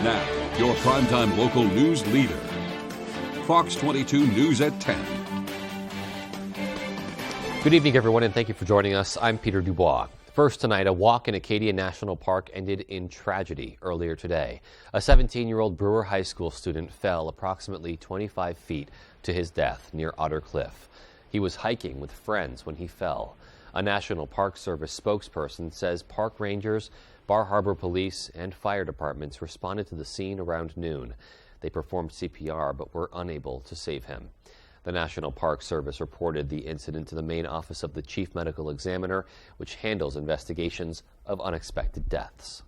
Now, your primetime local news leader. Fox 22 News at 10. Good evening, everyone, and thank you for joining us. I'm Peter Dubois. First tonight, a walk in Acadia National Park ended in tragedy earlier today. A 17-year-old Brewer High School student fell approximately 25 feet to his death near Otter Cliff. He was hiking with friends when he fell. A National Park Service spokesperson says park rangers, Bar Harbor Police, and fire departments responded to the scene around noon. They performed CPR but were unable to save him. The National Park Service reported the incident to the main office of the Chief Medical Examiner, which handles investigations of unexpected deaths.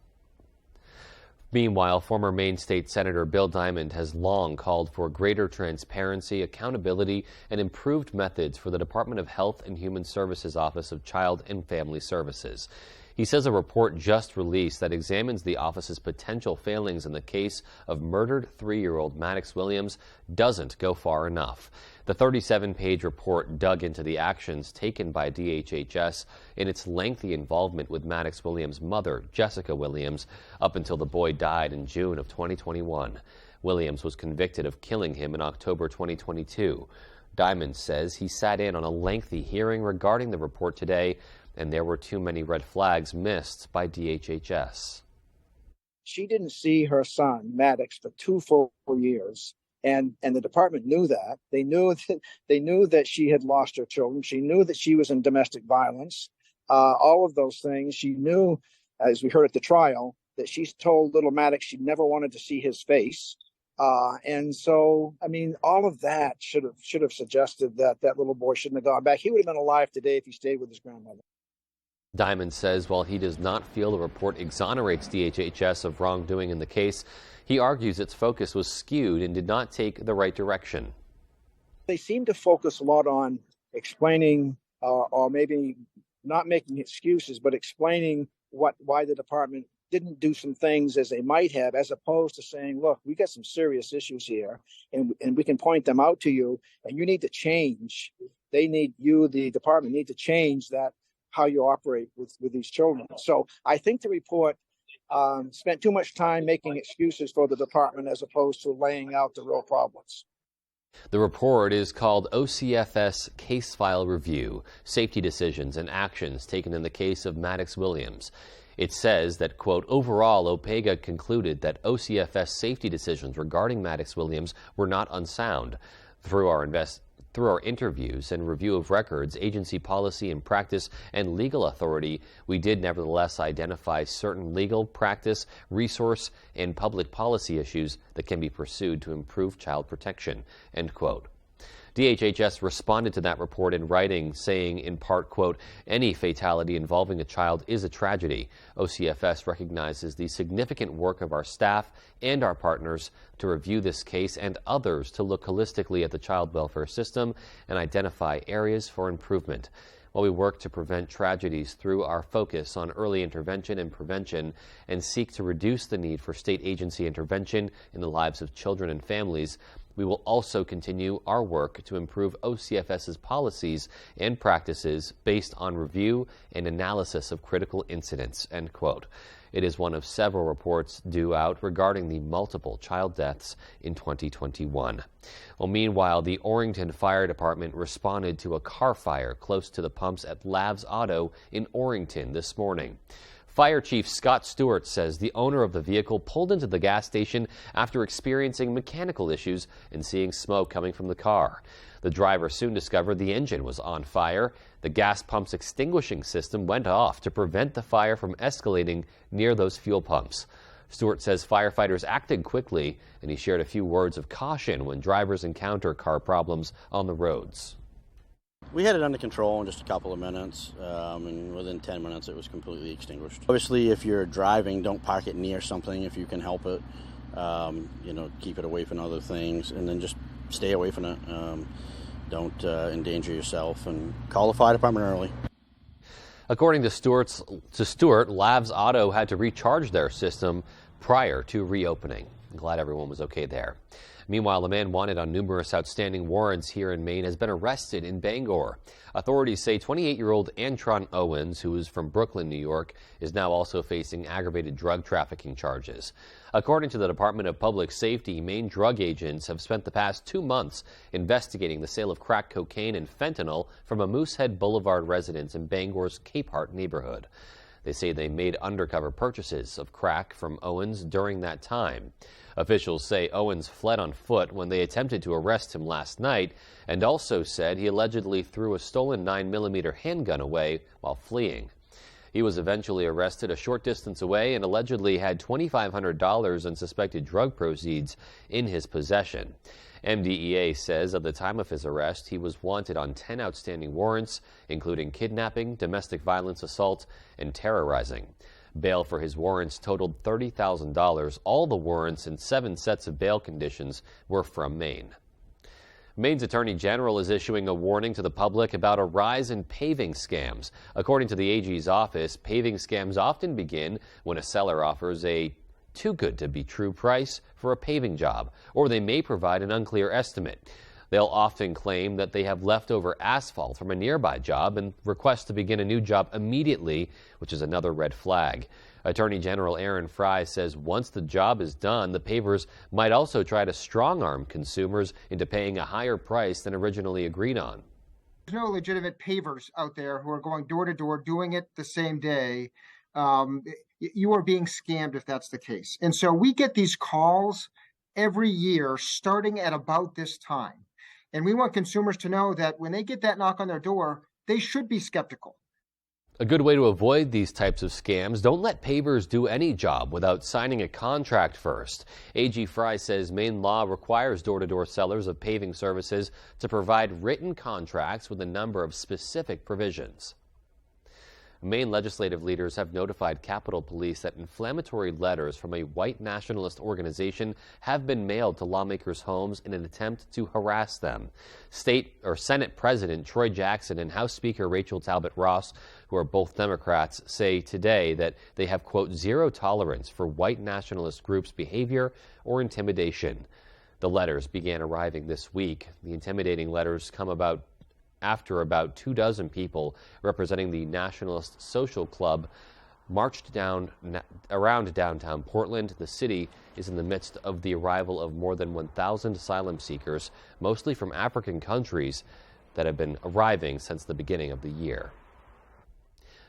Meanwhile, former Maine State Senator Bill Diamond has long called for greater transparency, accountability, and improved methods for the Department of Health and Human Services Office of Child and Family Services. He says a report just released that examines the office's potential failings in the case of murdered 3-year-old Maddox Williams doesn't go far enough. The 37-page report dug into the actions taken by DHHS in its lengthy involvement with Maddox Williams' mother, Jessica Williams, up until the boy died in June of 2021. Williams was convicted of killing him in October 2022. Diamond says he sat in on a lengthy hearing regarding the report today, and there were too many red flags missed by DHHS. She didn't see her son, Maddox, for 2 full years. And the department knew that. They knew that she had lost her children. She knew that she was in domestic violence. All of those things. She knew, as we heard at the trial, that she told little Maddox she never wanted to see his face. And so, I mean, all of that should have suggested that that little boy shouldn't have gone back. He would have been alive today if he stayed with his grandmother. Diamond says while he does not feel the report exonerates DHHS of wrongdoing in the case, he argues its focus was skewed and did not take the right direction. They seem to focus a lot on explaining or maybe not making excuses, but explaining why the department didn't do some things as they might have, as opposed to saying, look, we got some serious issues here and we can point them out to you and you need to change. The department need to change that, how you operate with these children. So I think the report spent too much time making excuses for the department as opposed to laying out the real problems. The report is called OCFS Case File Review, Safety Decisions and Actions Taken in the Case of Maddox Williams. It says that, quote, overall, OPEGA concluded that OCFS safety decisions regarding Maddox Williams were not unsound. Through our interviews and review of records, agency policy and practice, and legal authority, we did nevertheless identify certain legal, practice, resource, and public policy issues that can be pursued to improve child protection, end quote. DHHS responded to that report in writing, saying in part, quote, any fatality involving a child is a tragedy. OCFS recognizes the significant work of our staff and our partners to review this case and others to look holistically at the child welfare system and identify areas for improvement. While we work to prevent tragedies through our focus on early intervention and prevention and seek to reduce the need for state agency intervention in the lives of children and families, we will also continue our work to improve OCFS's policies and practices based on review and analysis of critical incidents, end quote. It is one of several reports due out regarding the multiple child deaths in 2021. Well, meanwhile, the Orrington Fire Department responded to a car fire close to the pumps at Lav's Auto in Orrington this morning. Fire Chief Scott Stewart says the owner of the vehicle pulled into the gas station after experiencing mechanical issues and seeing smoke coming from the car. The driver soon discovered the engine was on fire. The gas pump's extinguishing system went off to prevent the fire from escalating near those fuel pumps. Stewart says firefighters acted quickly, and he shared a few words of caution when drivers encounter car problems on the roads. We had it under control in just a couple of minutes, and within 10 minutes it was completely extinguished. Obviously, if you're driving, don't park it near something if you can help it. Keep it away from other things, and then just stay away from it. Don't endanger yourself, and call the fire department early. According to Stewart, Lav's Auto had to recharge their system prior to reopening. I'm glad everyone was okay there. Meanwhile, a man wanted on numerous outstanding warrants here in Maine has been arrested in Bangor. Authorities say 28-year-old Antron Owens, who is from Brooklyn, New York, is now also facing aggravated drug trafficking charges. According to the Department of Public Safety, Maine drug agents have spent the past 2 months investigating the sale of crack cocaine and fentanyl from a Moosehead Boulevard residence in Bangor's Cape Heart neighborhood. They say they made undercover purchases of crack from Owens during that time. Officials say Owens fled on foot when they attempted to arrest him last night, and also said he allegedly threw a stolen 9mm handgun away while fleeing. He was eventually arrested a short distance away and allegedly had $2,500 in suspected drug proceeds in his possession. MDEA says at the time of his arrest, he was wanted on 10 outstanding warrants, including kidnapping, domestic violence assault, and terrorizing. Bail for his warrants totaled $30,000. All the warrants and 7 sets of bail conditions were from Maine. Maine's Attorney General is issuing a warning to the public about a rise in paving scams. According to the AG's office, paving scams often begin when a seller offers a too good to be true price for a paving job, or they may provide an unclear estimate. They'll often claim that they have leftover asphalt from a nearby job and request to begin a new job immediately, which is another red flag. Attorney General Aaron Fry says once the job is done, the pavers might also try to strong-arm consumers into paying a higher price than originally agreed on. There's no legitimate pavers out there who are going door to door doing it the same day. You are being scammed if that's the case. And so we get these calls every year starting at about this time. And we want consumers to know that when they get that knock on their door, they should be skeptical. A good way to avoid these types of scams, don't let pavers do any job without signing a contract first. AG Fry says Maine law requires door-to-door sellers of paving services to provide written contracts with a number of specific provisions. Maine legislative leaders have notified Capitol Police that inflammatory letters from a white nationalist organization have been mailed to lawmakers' homes in an attempt to harass them. Senate President Troy Jackson and House Speaker Rachel Talbot Ross, who are both Democrats, say today that they have, quote, zero tolerance for white nationalist groups' behavior or intimidation. The letters began arriving this week. The intimidating letters come about after about 24 people representing the Nationalist Social Club marched around downtown Portland. The city is in the midst of the arrival of more than 1,000 asylum seekers, mostly from African countries, that have been arriving since the beginning of the year.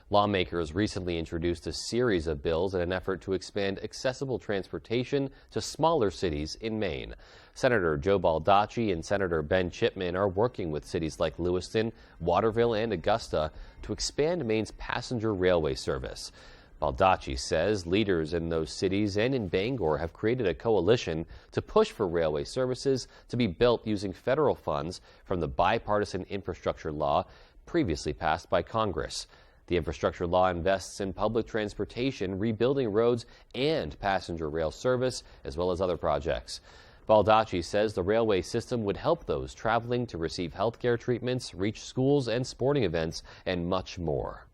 Lawmakers recently introduced a series of bills in an effort to expand accessible transportation to smaller cities in Maine. Senator Joe Baldacci and Senator Ben Chipman are working with cities like Lewiston, Waterville, and Augusta to expand Maine's passenger railway service. Baldacci says leaders in those cities and in Bangor have created a coalition to push for railway services to be built using federal funds from the bipartisan infrastructure law previously passed by Congress. The infrastructure law invests in public transportation, rebuilding roads, and passenger rail service, as well as other projects. Baldacci says the railway system would help those traveling to receive health care treatments, reach schools and sporting events, and much more.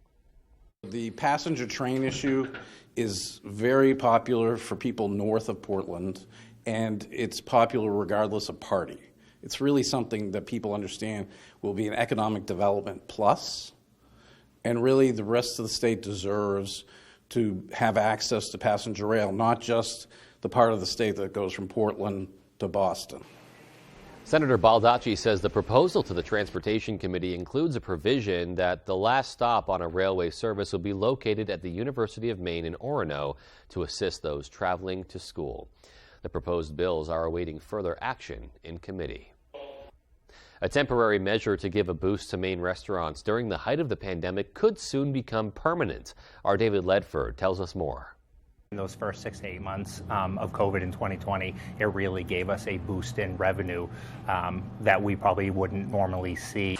The passenger train issue is very popular for people north of Portland, and it's popular regardless of party. It's really something that people understand will be an economic development plus. And really, the rest of the state deserves to have access to passenger rail, not just the part of the state that goes from Portland to Boston. Senator Baldacci says the proposal to the Transportation Committee includes a provision that the last stop on a railway service will be located at the University of Maine in Orono to assist those traveling to school. The proposed bills are awaiting further action in committee. A temporary measure to give a boost to Maine restaurants during the height of the pandemic could soon become permanent. Our David Ledford tells us more. In those first 6 to 8 months of COVID in 2020, it really gave us a boost in revenue that we probably wouldn't normally see.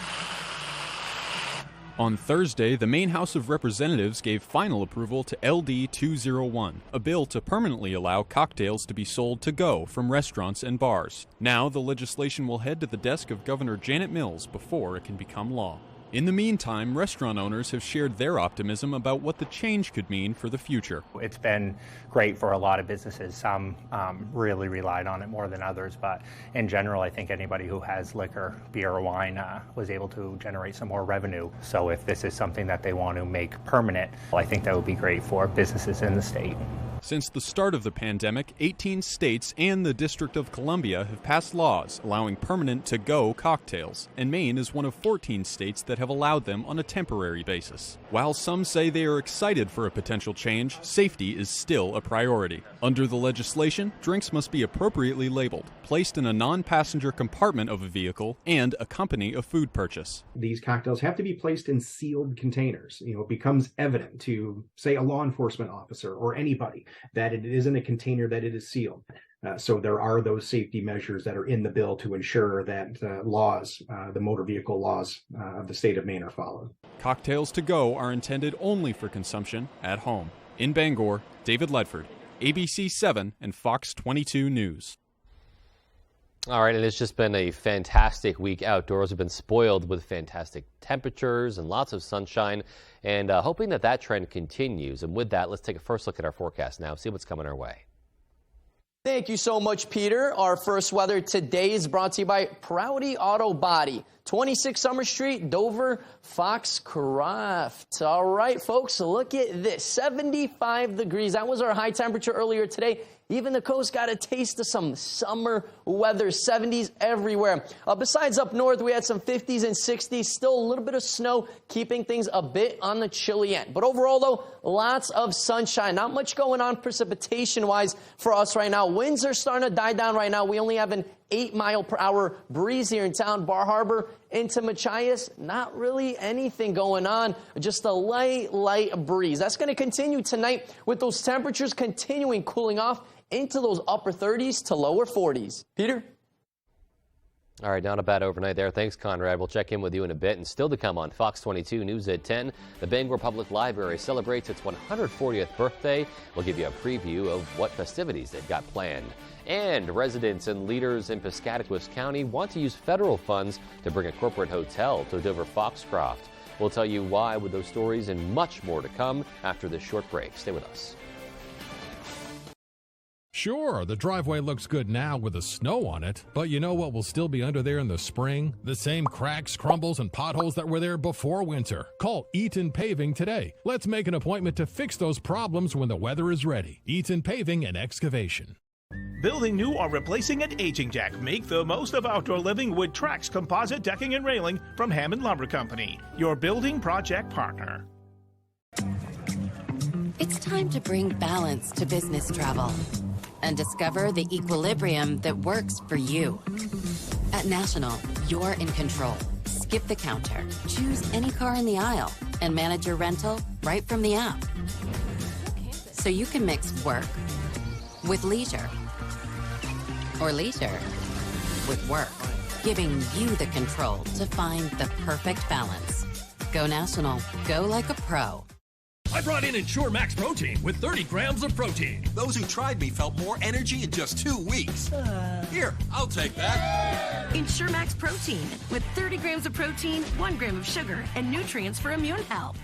On Thursday, the Maine House of Representatives gave final approval to LD 201, a bill to permanently allow cocktails to be sold to go from restaurants and bars. Now, the legislation will head to the desk of Governor Janet Mills before it can become law. In the meantime, restaurant owners have shared their optimism about what the change could mean for the future. It's been great for a lot of businesses. Some really relied on it more than others, but in general, I think anybody who has liquor, beer or wine was able to generate some more revenue. So if this is something that they want to make permanent, I think that would be great for businesses in the state. Since the start of the pandemic, 18 states and the District of Columbia have passed laws allowing permanent to-go cocktails, and Maine is one of 14 states that have allowed them on a temporary basis. While some say they are excited for a potential change, safety is still a priority. Under the legislation, drinks must be appropriately labeled, placed in a non-passenger compartment of a vehicle, and accompany a food purchase. These cocktails have to be placed in sealed containers. It becomes evident to, say, a law enforcement officer or anybody that it is in a container, that it is sealed. So there are those safety measures that are in the bill to ensure that the motor vehicle laws of the state of Maine are followed. Cocktails to go are intended only for consumption at home. In Bangor, David Ledford, ABC 7 and Fox 22 News. All right, and it's just been a fantastic week outdoors. We've been spoiled with fantastic temperatures and lots of sunshine, and hoping that trend continues. And with that, let's take a first look at our forecast now, see what's coming our way. Thank you so much, Peter. Our first weather today is brought to you by Prouty Auto Body, 26 Summer Street, Dover, Foxcroft. All right, folks, look at this, 75 degrees. That was our high temperature earlier today. Even the coast got a taste of some summer weather, 70s everywhere. Besides up north, we had some 50s and 60s, still a little bit of snow, keeping things a bit on the chilly end. But overall, though, lots of sunshine. Not much going on precipitation-wise for us right now. Winds are starting to die down right now. We only have an 8-mile-per-hour breeze here in town. Bar Harbor into Machias, not really anything going on, just a light breeze. That's going to continue tonight with those temperatures continuing cooling off into those upper 30s to lower 40s. Peter? All right, not a bad overnight there. Thanks, Conrad. We'll check in with you in a bit. And still to come on Fox 22 News at 10, the Bangor Public Library celebrates its 140th birthday. We'll give you a preview of what festivities they've got planned. And residents and leaders in Piscataquis County want to use federal funds to bring a corporate hotel to Dover Foxcroft. We'll tell you why with those stories and much more to come after this short break. Stay with us. Sure, the driveway looks good now with the snow on it, but you know what will still be under there in the spring? The same cracks, crumbles, and potholes that were there before winter. Call Eaton Paving today. Let's make an appointment to fix those problems when the weather is ready. Eaton Paving and Excavation. Building new or replacing an aging deck. Make the most of outdoor living with Trex composite decking and railing from Hammond Lumber Company, your building project partner. It's time to bring balance to business travel and discover the equilibrium that works for you. At National, you're in control. Skip the counter, choose any car in the aisle, and manage your rental right from the app. So you can mix work with leisure, or leisure with work, giving you the control to find the perfect balance. Go National. Go like a pro. I brought in Ensure Max Protein with 30 grams of protein. Those who tried me felt more energy in just 2 weeks. Here, I'll take that. Ensure Max Protein with 30 grams of protein, 1 gram of sugar, and nutrients for immune health.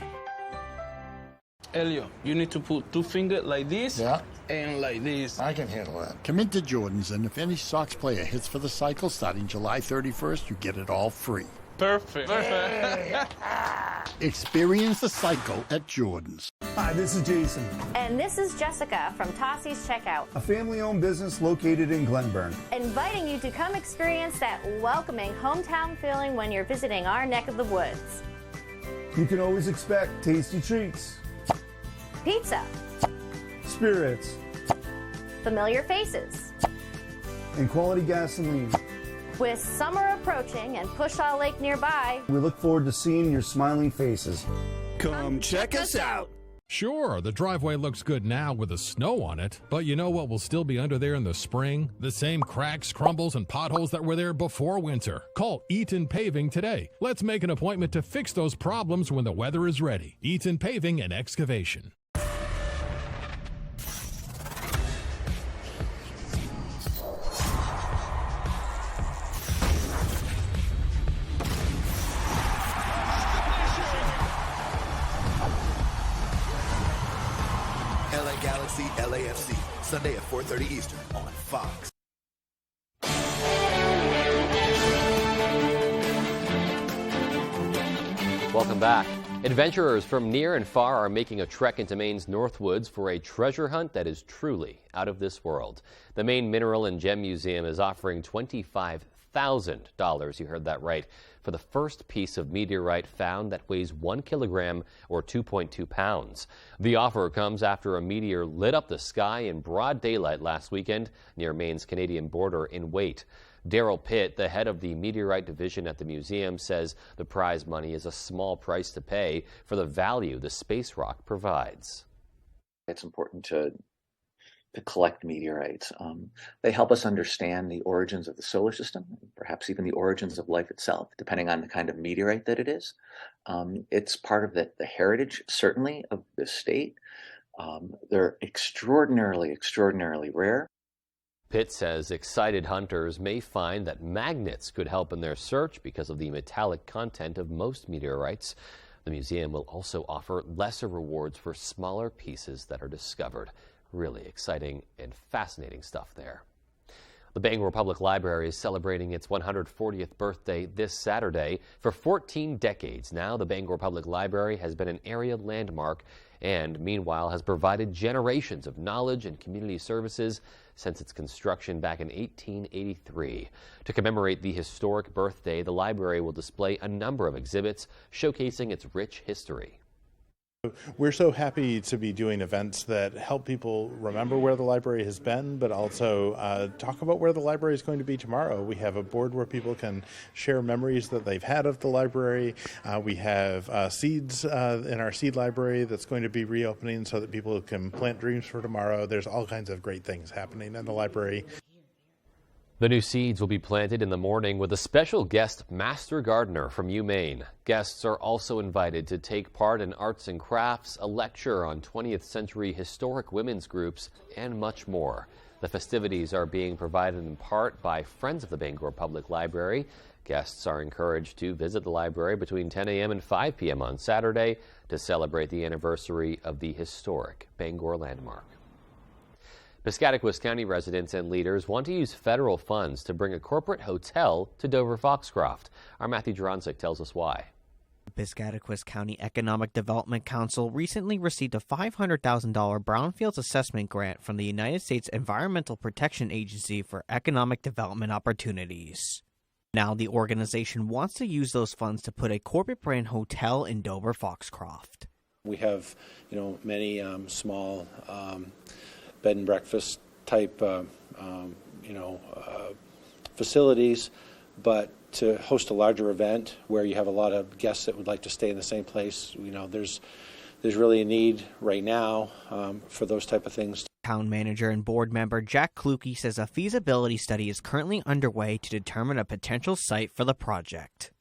Elio, you need to put 2 fingers like this and like this. I can handle that. Come into Jordan's, and if any Sox player hits for the cycle starting July 31st, you get it all free. Perfect. Experience the cycle at Jordan's. Hi, this is Jason. And this is Jessica from Tossie's Checkout, a family-owned business located in Glenburn. Inviting you to come experience that welcoming hometown feeling when you're visiting our neck of the woods. You can always expect tasty treats, pizza, spirits, familiar faces, and quality gasoline. With summer approaching and Pushaw Lake nearby, we look forward to seeing your smiling faces. Come check us out. Sure, the driveway looks good now with the snow on it, but you know what will still be under there in the spring? The same cracks, crumbles, and potholes that were there before winter. Call Eaton Paving today. Let's make an appointment to fix those problems when the weather is ready. Eaton Paving and Excavation. see LAFC, Sunday at 4:30 Eastern on Fox. Welcome back. Adventurers from near and far are making a trek into Maine's Northwoods for a treasure hunt that is truly out of this world. The Maine Mineral and Gem Museum is offering $25,000, you heard that right, for the first piece of meteorite found that weighs 1 kilogram or 2.2 pounds. The offer comes after a meteor lit up the sky in broad daylight last weekend near Maine's Canadian border in Waite. Daryl Pitt, the head of the meteorite division at the museum, says the prize money is a small price to pay for the value the space rock provides. It's important to collect meteorites. They help us understand the origins of the solar system, perhaps even the origins of life itself, depending on the kind of meteorite that it is. It's part of the heritage, certainly, of the state. They're extraordinarily rare. Pitt says excited hunters may find that magnets could help in their search because of the metallic content of most meteorites. The museum will also offer lesser rewards for smaller pieces that are discovered. Really exciting and fascinating stuff there. The Bangor Public Library is celebrating its 140th birthday this Saturday. For 14 decades now, the Bangor Public Library has been an area landmark and, meanwhile, has provided generations of knowledge and community services since its construction back in 1883. To commemorate the historic birthday, the library will display a number of exhibits showcasing its rich history. We're so happy to be doing events that help people remember where the library has been, but also talk about where the library is going to be tomorrow. We have a board where people can share memories that they've had of the library. We have seeds in our seed library that's going to be reopening so that people can plant dreams for tomorrow. There's all kinds of great things happening in the library. The new seeds will be planted in the morning with a special guest master gardener from UMaine. Guests are also invited to take part in arts and crafts, a lecture on 20th century historic women's groups, and much more. The festivities are being provided in part by Friends of the Bangor Public Library. Guests are encouraged to visit the library between 10 a.m. and 5 p.m. on Saturday to celebrate the anniversary of the historic Bangor landmark. Piscataquis County residents and leaders want to use federal funds to bring a corporate hotel to Dover-Foxcroft. Our Matthew Juranczyk tells us why. Piscataquis County Economic Development Council recently received a $500,000 Brownfields Assessment Grant from the United States Environmental Protection Agency for economic development opportunities. Now the organization wants to use those funds to put a corporate brand hotel in Dover-Foxcroft. We have, many small bed and breakfast type, facilities, but to host a larger event where you have a lot of guests that would like to stay in the same place, there's really a need right now for those type of things. Town manager and board member Jack Kluge says a feasibility study is currently underway to determine a potential site for the project.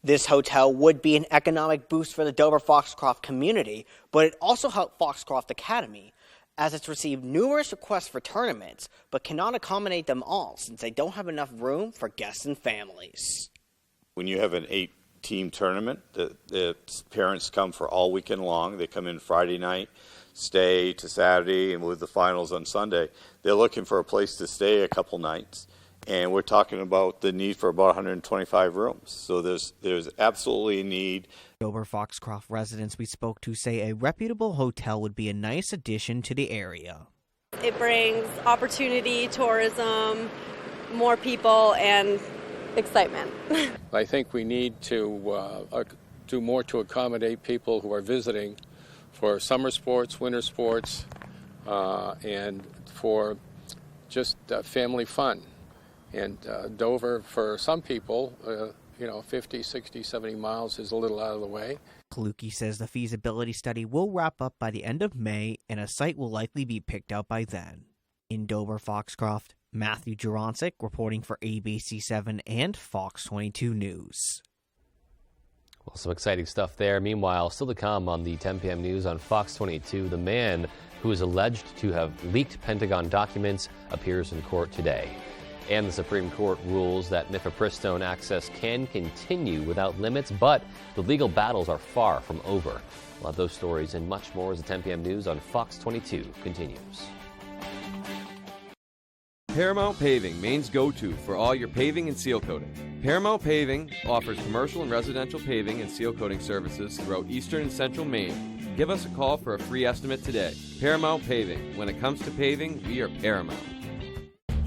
This hotel would be an economic boost for the Dover-Foxcroft community, but it also helped Foxcroft Academy, as it's received numerous requests for tournaments, but cannot accommodate them all since they don't have enough room for guests and families. When you have an 8-team tournament, the parents come for all weekend long. They come in Friday night, stay to Saturday, and with the finals on Sunday. They're looking for a place to stay a couple nights, and we're talking about the need for about 125 rooms. So there's absolutely a need. Dover-Foxcroft residents we spoke to say a reputable hotel would be a nice addition to the area. It brings opportunity, tourism, more people, and excitement. I think we need to do more to accommodate people who are visiting for summer sports, winter sports, and for just family fun. And Dover, for some people, 50, 60, 70 miles is a little out of the way. Kluge says the feasibility study will wrap up by the end of May, and a site will likely be picked out by then. In Dover-Foxcroft, Matthew Juranczyk reporting for ABC7 and Fox 22 News. Well, some exciting stuff there. Meanwhile, still to come on the 10 p.m. news on Fox 22, the man who is alleged to have leaked Pentagon documents appears in court today. And the Supreme Court rules that mifepristone access can continue without limits, but the legal battles are far from over. We'll have those stories and much more as the 10 p.m. news on Fox 22 continues. Paramount Paving, Maine's go-to for all your paving and seal coating. Paramount Paving offers commercial and residential paving and seal coating services throughout eastern and central Maine. Give us a call for a free estimate today. Paramount Paving. When it comes to paving, we are Paramount.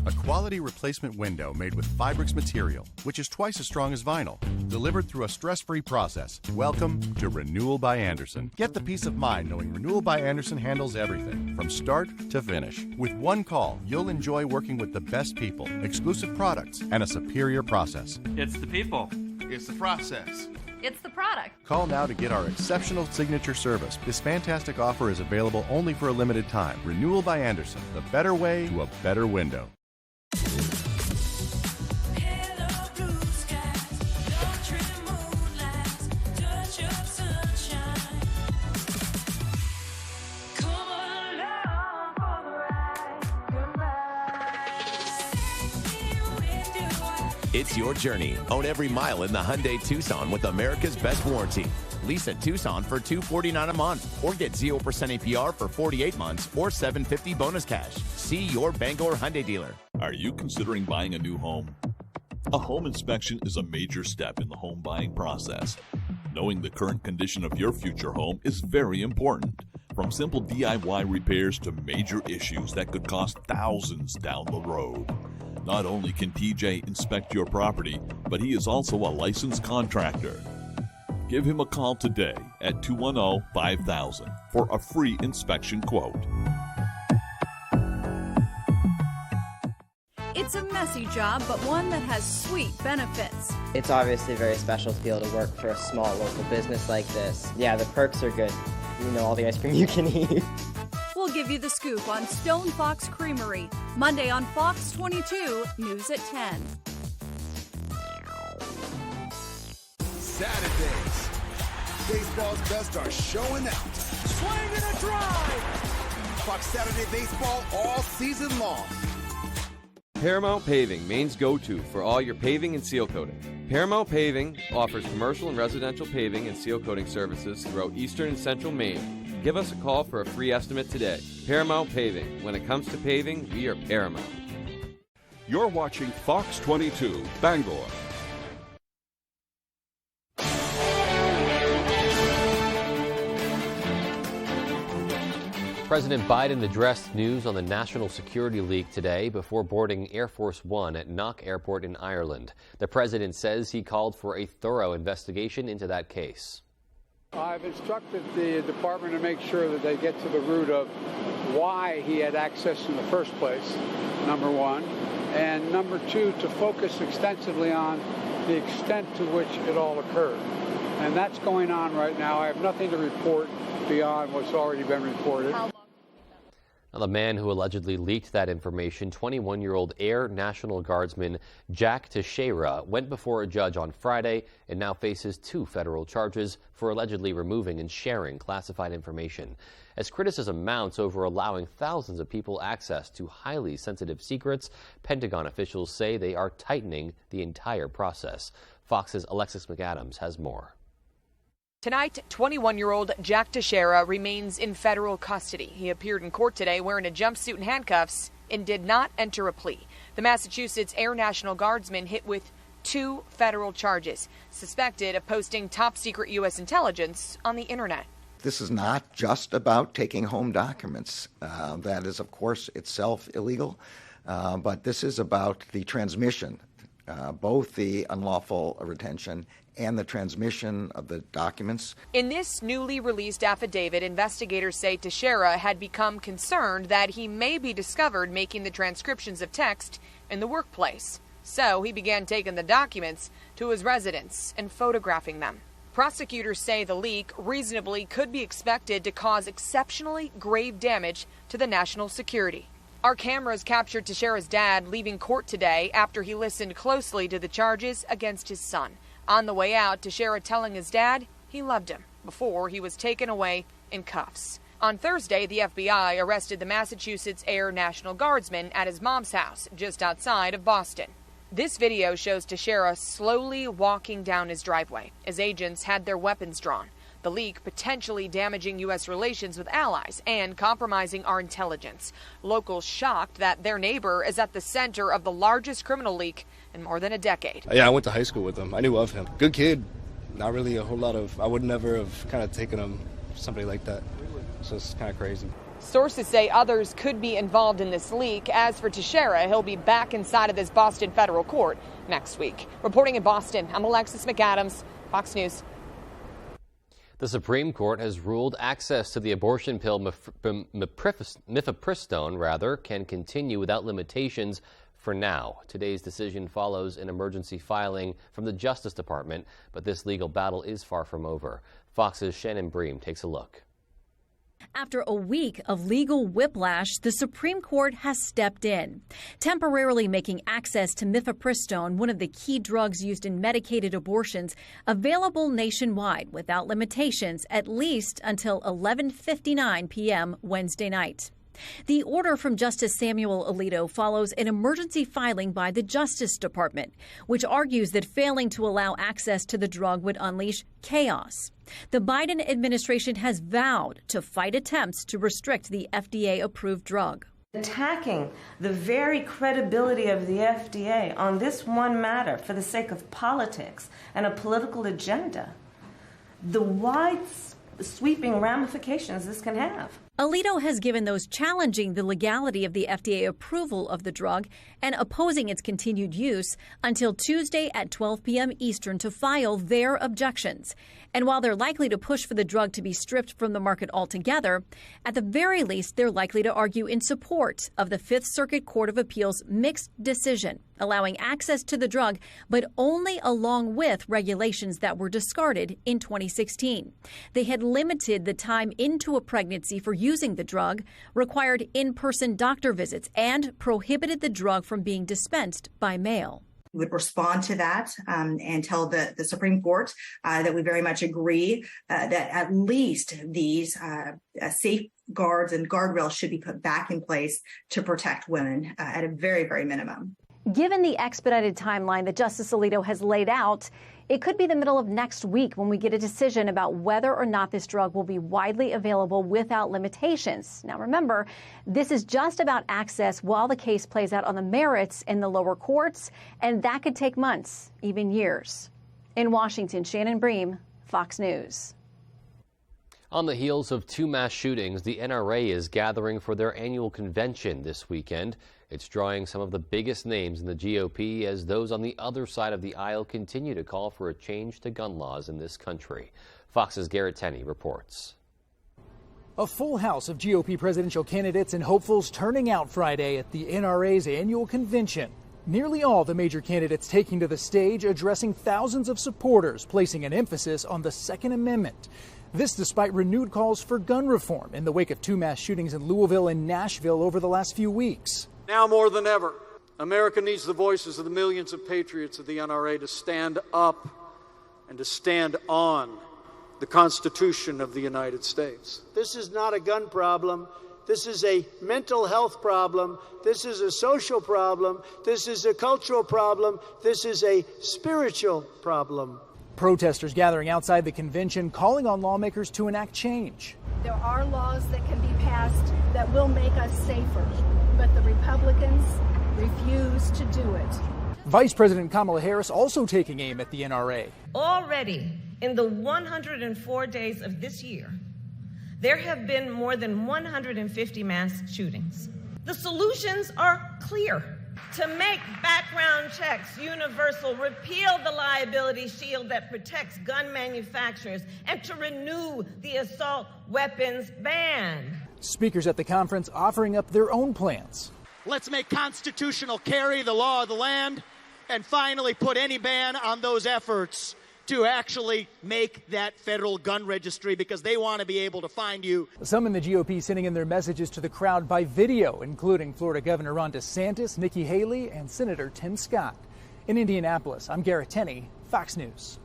A quality replacement window made with Fibrix material, which is twice as strong as vinyl, delivered through a stress-free process. Welcome to Renewal by Andersen. Get the peace of mind knowing Renewal by Andersen handles everything, from start to finish. With one call, you'll enjoy working with the best people, exclusive products, and a superior process. It's the people. It's the process. It's the product. Call now to get our exceptional signature service. This fantastic offer is available only for a limited time. Renewal by Andersen, the better way to a better window. It's your journey. Own every mile in the Hyundai Tucson with America's best warranty. Lease a Tucson for $249 a month or get 0% APR for 48 months or $750 bonus cash. See your Bangor Hyundai dealer. Are you considering buying a new home? A home inspection is a major step in the home buying process. Knowing the current condition of your future home is very important. From simple DIY repairs to major issues that could cost thousands down the road. Not only can TJ inspect your property, but he is also a licensed contractor. Give him a call today at 210-5000 for a free inspection quote. It's a messy job, but one that has sweet benefits. It's obviously very special to be able to work for a small local business like this. Yeah, the perks are good. You know, all the ice cream you can eat. We'll give you the scoop on Stone Fox Creamery, Monday on Fox 22, News at 10. Saturdays. Baseball's best are showing out. Swing and a drive. Fox Saturday Baseball all season long. Paramount Paving, Maine's go-to for all your paving and seal coating. Paramount Paving offers commercial and residential paving and seal coating services throughout eastern and central Maine. Give us a call for a free estimate today. Paramount Paving. When it comes to paving, we are Paramount. You're watching Fox 22, Bangor. President Biden addressed news on the national security leak today before boarding Air Force One at Knock Airport in Ireland. The president says he called for a thorough investigation into that case. I've instructed the department to make sure that they get to the root of why he had access in the first place, number one. And number two, to focus extensively on the extent to which it all occurred. And that's going on right now. I have nothing to report beyond what's already been reported. Now, the man who allegedly leaked that information, 21-year-old Air National Guardsman Jack Teixeira, went before a judge on Friday and now faces 2 federal charges for allegedly removing and sharing classified information. As criticism mounts over allowing thousands of people access to highly sensitive secrets, Pentagon officials say they are tightening the entire process. Fox's Alexis McAdams has more. Tonight, 21-year-old Jack Teixeira remains in federal custody. He appeared in court today wearing a jumpsuit and handcuffs and did not enter a plea. The Massachusetts Air National Guardsman hit with 2 federal charges, suspected of posting top-secret U.S. intelligence on the Internet. This is not just about taking home documents. That is, of course, itself illegal. But this is about the transmission, both the unlawful retention and the transmission of the documents. In this newly released affidavit, investigators say Teixeira had become concerned that he may be discovered making the transcriptions of text in the workplace. So he began taking the documents to his residence and photographing them. Prosecutors say the leak reasonably could be expected to cause exceptionally grave damage to the national security. Our cameras captured Teixeira's dad leaving court today after he listened closely to the charges against his son. On the way out, Teixeira telling his dad he loved him before he was taken away in cuffs. On Thursday, the FBI arrested the Massachusetts Air National Guardsman at his mom's house just outside of Boston. This video shows Teixeira slowly walking down his driveway as agents had their weapons drawn. The leak potentially damaging U.S. relations with allies and compromising our intelligence. Locals shocked that their neighbor is at the center of the largest criminal leak in more than a decade. Yeah, I went to high school with him. I knew of him. Good kid. Not really a whole lot of, I would never have kind of taken him, somebody like that. So it's kind of crazy. Sources say others could be involved in this leak. As for Teixeira, he'll be back inside of this Boston federal court next week. Reporting in Boston, I'm Alexis McAdams, Fox News. The Supreme Court has ruled access to the abortion pill mifepristone can continue without limitations for now. Today's decision follows an emergency filing from the Justice Department, but this legal battle is far from over. Fox's Shannon Bream takes a look. After a week of legal whiplash, the Supreme Court has stepped in, temporarily making access to mifepristone, one of the key drugs used in medicated abortions, available nationwide without limitations, at least until 11:59 p.m. Wednesday night. The order from Justice Samuel Alito follows an emergency filing by the Justice Department, which argues that failing to allow access to the drug would unleash chaos. The Biden administration has vowed to fight attempts to restrict the FDA-approved drug. Attacking the very credibility of the FDA on this one matter for the sake of politics and a political agenda, the wide sweeping ramifications this can have. Alito has given those challenging the legality of the FDA approval of the drug and opposing its continued use until Tuesday at 12 p.m. Eastern to file their objections. And while they're likely to push for the drug to be stripped from the market altogether, at the very least, they're likely to argue in support of the Fifth Circuit Court of Appeals' mixed decision, allowing access to the drug, but only along with regulations that were discarded in 2016. They had limited the time into a pregnancy for using the drug, required in-person doctor visits, and prohibited the drug from being dispensed by mail. We would respond to that and tell the Supreme Court that we very much agree that at least these safeguards and guardrails should be put back in place to protect women at a very, very minimum. Given the expedited timeline that Justice Alito has laid out, it could be the middle of next week when we get a decision about whether or not this drug will be widely available without limitations. Now, remember, this is just about access while the case plays out on the merits in the lower courts, and that could take months, even years. In Washington, Shannon Bream, Fox News. On the heels of two mass shootings, the NRA is gathering for their annual convention this weekend. It's drawing some of the biggest names in the GOP as those on the other side of the aisle continue to call for a change to gun laws in this country. Fox's Garrett Tenney reports. A full house of GOP presidential candidates and hopefuls turning out Friday at the NRA's annual convention. Nearly all the major candidates taking to the stage addressing thousands of supporters, placing an emphasis on the Second Amendment. This despite renewed calls for gun reform in the wake of two mass shootings in Louisville and Nashville over the last few weeks. Now more than ever, America needs the voices of the millions of patriots of the NRA to stand up and to stand on the Constitution of the United States. This is not a gun problem. This is a mental health problem. This is a social problem. This is a cultural problem. This is a spiritual problem. Protesters gathering outside the convention calling on lawmakers to enact change. There are laws that can be passed that will make us safer, but the Republicans refuse to do it. Vice President Kamala Harris also taking aim at the NRA. Already in the 104 days of this year, there have been more than 150 mass shootings. The solutions are clear. To make background checks universal, repeal the liability shield that protects gun manufacturers, and to renew the assault weapons ban. Speakers at the conference offering up their own plans. Let's make constitutional carry the law of the land and finally put any ban on those efforts to actually make that federal gun registry, because they want to be able to find you. Some in the GOP sending in their messages to the crowd by video, including Florida Governor Ron DeSantis, Nikki Haley, and Senator Tim Scott. In Indianapolis, I'm Garrett Tenney, Fox News.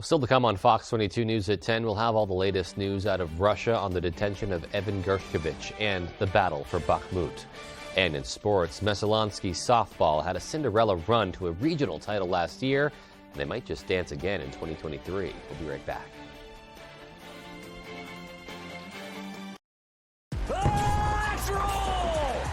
Still to come on Fox 22 News at 10, we'll have all the latest news out of Russia on the detention of Evan Gershkovich and the battle for Bakhmut. And in sports, Meselansky softball had a Cinderella run to a regional title last year, and they might just dance again in 2023. We'll be right back. Let's roll!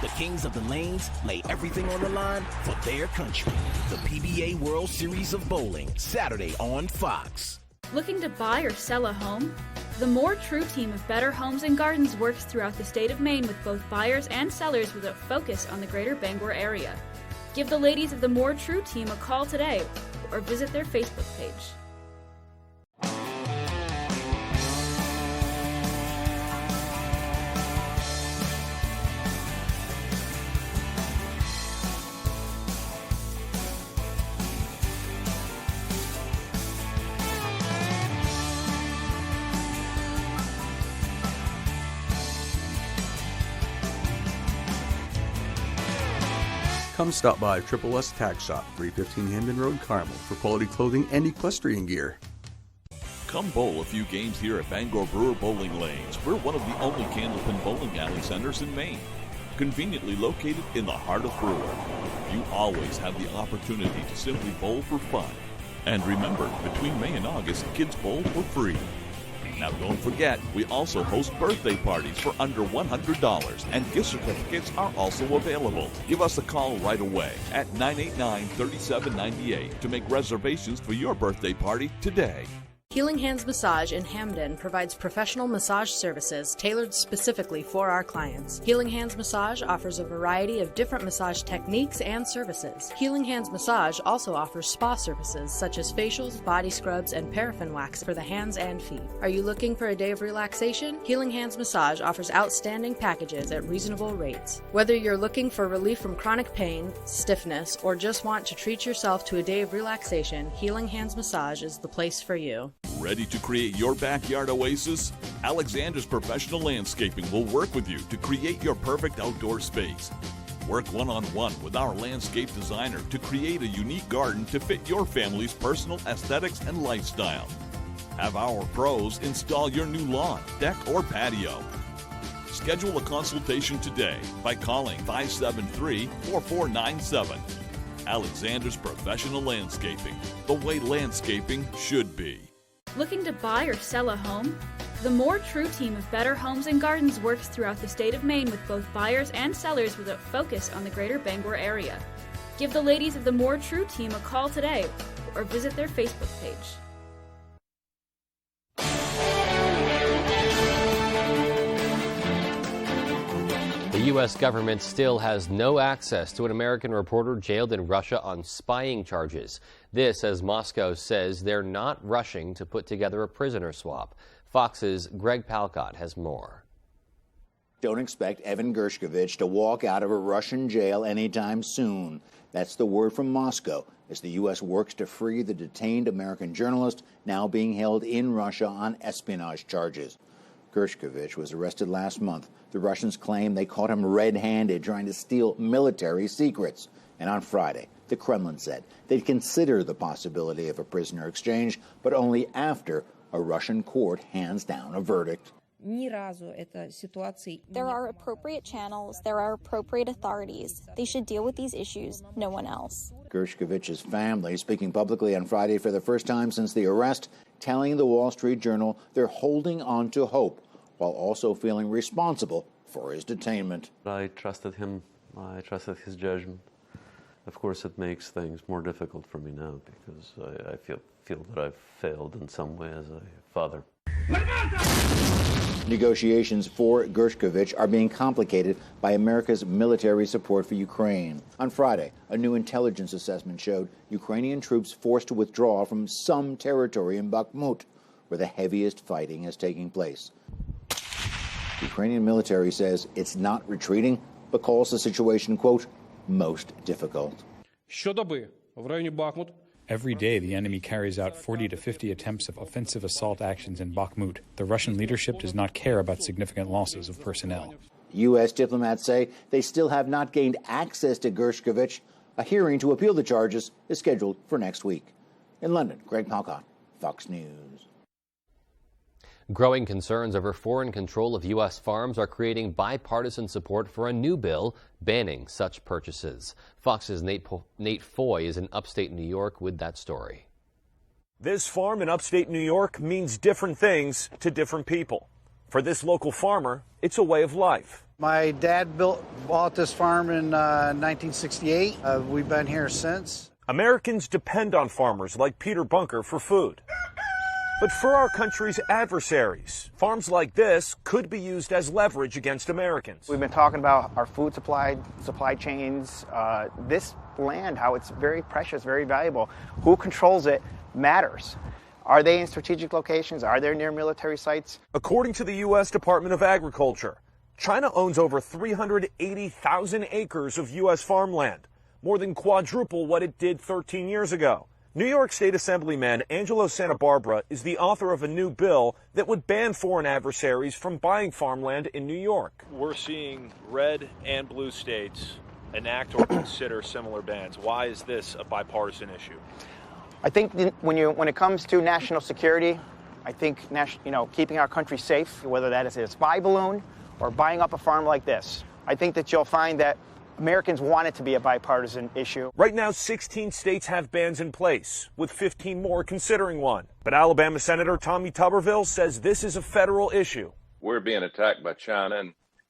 The Kings of the Lanes lay everything on the line for their country. The PBA World Series of Bowling, Saturday on Fox. Looking to buy or sell a home? The More True team of Better Homes and Gardens works throughout the state of Maine with both buyers and sellers with a focus on the greater Bangor area. Give the ladies of the More True team a call today or visit their Facebook page. Come stop by Triple S Tack Shop, 315 Hamden Road, Carmel, for quality clothing and equestrian gear. Come bowl a few games here at Bangor Brewer Bowling Lanes. We're one of the only candlepin bowling alley centers in Maine, conveniently located in the heart of Brewer. You always have the opportunity to simply bowl for fun. And remember, between May and August, kids bowl for free. Now don't forget, we also host birthday parties for under $100, and gift certificates are also available. Give us a call right away at 989-3798 to make reservations for your birthday party today. Healing Hands Massage in Hamden provides professional massage services tailored specifically for our clients. Healing Hands Massage offers a variety of different massage techniques and services. Healing Hands Massage also offers spa services such as facials, body scrubs, and paraffin wax for the hands and feet. Are you looking for a day of relaxation? Healing Hands Massage offers outstanding packages at reasonable rates. Whether you're looking for relief from chronic pain, stiffness, or just want to treat yourself to a day of relaxation, Healing Hands Massage is the place for you. Ready to create your backyard oasis? Alexander's Professional Landscaping will work with you to create your perfect outdoor space. Work one-on-one with our landscape designer to create a unique garden to fit your family's personal aesthetics and lifestyle. Have our pros install your new lawn, deck, or patio. Schedule a consultation today by calling 573-4497. Alexander's Professional Landscaping, the way landscaping should be. Looking to buy or sell a home? The More True team of Better Homes and Gardens works throughout the state of Maine with both buyers and sellers with a focus on the greater Bangor area. Give the ladies of the More True team a call today or visit their Facebook page. The U.S. government still has no access to an American reporter jailed in Russia on spying charges. This as Moscow says they're not rushing to put together a prisoner swap. Fox's Greg Palcott has more. Don't expect Evan Gershkovich to walk out of a Russian jail anytime soon. That's the word from Moscow as the U.S. works to free the detained American journalist now being held in Russia on espionage charges. Gershkovich was arrested last month. The Russians claim they caught him red-handed trying to steal military secrets. And on Friday, the Kremlin said they'd consider the possibility of a prisoner exchange, but only after a Russian court hands down a verdict. There are appropriate channels, there are appropriate authorities. They should deal with these issues, no one else. Gershkovich's family, speaking publicly on Friday for the first time since the arrest, telling the Wall Street Journal they're holding on to hope while also feeling responsible for his detainment. I trusted him. I trusted his judgment. Of course, it makes things more difficult for me now because I feel that I've failed in some way as a father. Negotiations for Gershkovich are being complicated by America's military support for Ukraine. On Friday, a new intelligence assessment showed Ukrainian troops forced to withdraw from some territory in Bakhmut, where the heaviest fighting is taking place. The Ukrainian military says it's not retreating, but calls the situation, quote, most difficult. Every day, the enemy carries out 40 to 50 attempts of offensive assault actions in Bakhmut. The Russian leadership does not care about significant losses of personnel. U.S. diplomats say they still have not gained access to Gershkovich. A hearing to appeal the charges is scheduled for next week. In London, Greg Palcott, Fox News. Growing concerns over foreign control of U.S. farms are creating bipartisan support for a new bill banning such purchases. Fox's Nate Foy is in upstate New York with that story. This farm in upstate New York means different things to different people. For this local farmer, it's a way of life. My dad bought this farm in 1968. We've been here since. Americans depend on farmers like Peter Bunker for food. But for our country's adversaries, farms like this could be used as leverage against Americans. We've been talking about our food supply chains, this land, how it's very precious, very valuable. Who controls it matters. Are they in strategic locations? Are they near military sites? According to the U.S. Department of Agriculture, China owns over 380,000 acres of U.S. farmland, more than quadruple what it did 13 years ago. New York State Assemblyman Angelo Santa Barbara is the author of a new bill that would ban foreign adversaries from buying farmland in New York. We're seeing red and blue states enact or consider similar bans. Why is this a bipartisan issue? I think when it comes to national security, I think keeping our country safe, whether that is a spy balloon or buying up a farm like this, I think that you'll find that Americans want it to be a bipartisan issue. Right now, 16 states have bans in place, with 15 more considering one. But Alabama Senator Tommy Tuberville says this is a federal issue. We're being attacked by China